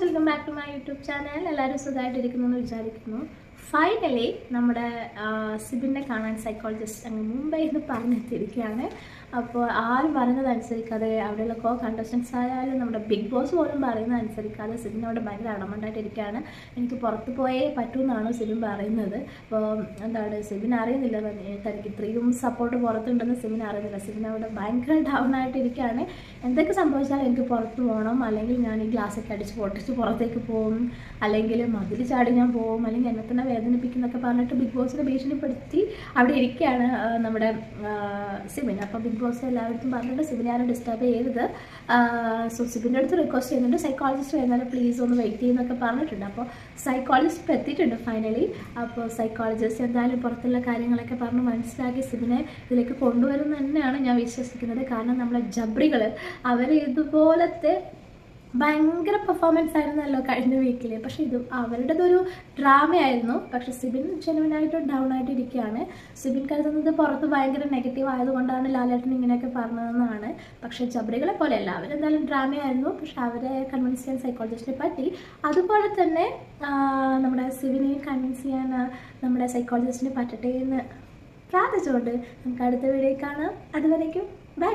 Welcome back to my YouTube channel. എല്ലാവരും സുഖമായിട്ടിരിക്കുന്നു എന്ന് വിചാരിക്കുന്നു. ഫൈനലി നമ്മുടെ സിബിനെ കാണാൻ സൈക്കോളജിസ്റ്റ് അങ്ങ് മുംബൈയിൽ നിന്ന് പറഞ്ഞെത്തിയിരിക്കുകയാണ്. അപ്പോൾ ആരും പറയുന്നതനുസരിക്കാതെ അവിടെയുള്ള കണ്ടസ്റ്റൻസ് ആയാലും നമ്മുടെ ബിഗ് ബോസ് പോലും പറയുന്നതനുസരിക്കാതെ സിബിൻ അവിടെ ഭയങ്കര അടമണ്ടായിട്ടിരിക്കുകയാണ്. എനിക്ക് പുറത്ത് പോയേ പറ്റുമെന്നാണ് സിബിൻ പറയുന്നത്. അപ്പോൾ എന്താണ് സിബിൻ അറിയുന്നില്ല, തനിക്ക് ഇത്രയും സപ്പോർട്ട് പുറത്തുണ്ടെന്ന് സിബിൻ അറിയുന്നില്ല. സിബിൻ അവിടെ ഭയങ്കര ഡൗൺ ആയിട്ടിരിക്കുകയാണ്. എന്തൊക്കെ സംഭവിച്ചാലും എനിക്ക് പുറത്ത് പോകണം, അല്ലെങ്കിൽ ഞാൻ ഈ ഗ്ലാസ്സൊക്കെ അടിച്ച് പൊട്ടിച്ച് പുറത്തേക്ക് പോകും, അല്ലെങ്കിൽ മതിൽ ചാടി ഞാൻ പോകും, അല്ലെങ്കിൽ എന്നെ തന്നെ വേദനിപ്പിക്കുന്നൊക്കെ പറഞ്ഞിട്ട് ബിഗ് ബോസിനെ ഭീഷണിപ്പെടുത്തി അവിടെ ഇരിക്കുകയാണ് നമ്മുടെ സിബിൻ. അപ്പോൾ ബിഗ് ബോസ് എല്ലാവർക്കും പറഞ്ഞിട്ട് സിബിനെ ആരും ഡിസ്റ്റർബ് ചെയ്യരുത്. സോ സിബിൻ്റെ അടുത്ത് റിക്വസ്റ്റ് ചെയ്യുന്നുണ്ട്, സൈക്കോളജിസ്റ്റ് വരുന്നാലും പ്ലീസ് ഒന്ന് വെയിറ്റ് ചെയ്യുന്നൊക്കെ പറഞ്ഞിട്ടുണ്ട്. അപ്പോൾ സൈക്കോളജിസ്റ്റ് ഇപ്പോൾ എത്തിയിട്ടുണ്ട് ഫൈനലി. അപ്പോൾ സൈക്കോളജിസ്റ്റ് എന്തായാലും പുറത്തുള്ള കാര്യങ്ങളൊക്കെ പറഞ്ഞ് മനസ്സിലാക്കി സിബിനെ ഇതിലേക്ക് കൊണ്ടുവരുന്ന തന്നെയാണ് ഞാൻ വിശ്വസിക്കുന്നത്. കാരണം നമ്മളെ ജബ്രികൾ അവർ ഇതുപോലത്തെ ഭയങ്കര പെർഫോമൻസ് ആയിരുന്നല്ലോ കഴിഞ്ഞ വീക്കിൽ. പക്ഷേ ഇത് അവരുടേതൊരു ഡ്രാമയായിരുന്നു. പക്ഷേ സിബിൻ ജെനുവിനായിട്ട് ഡൗൺ ആയിട്ട് ഇരിക്കുകയാണ്. സിബിൻ കരുതുന്നത് പുറത്ത് ഭയങ്കര നെഗറ്റീവ് ആയതുകൊണ്ടാണ് ലാലേട്ടൻ ഇങ്ങനെയൊക്കെ പറഞ്ഞതെന്നാണ്. പക്ഷേ ജബ്രികളെ പോലെയല്ല, അവരെന്തായാലും ഡ്രാമയായിരുന്നു. പക്ഷെ അവരെ കൺവിൻസ് ചെയ്യാൻ സൈക്കോളജിസ്റ്റിനെ പറ്റി. അതുപോലെ തന്നെ നമ്മുടെ സിബിനെയും കൺവിൻസ് ചെയ്യാൻ നമ്മുടെ സൈക്കോളജിസ്റ്റിനെ പറ്റട്ടെ എന്ന് പ്രാർത്ഥിച്ചുകൊണ്ട് നമുക്ക് അടുത്ത വീഡിയോ കാണാം. അതുവരേക്കും ബൈ.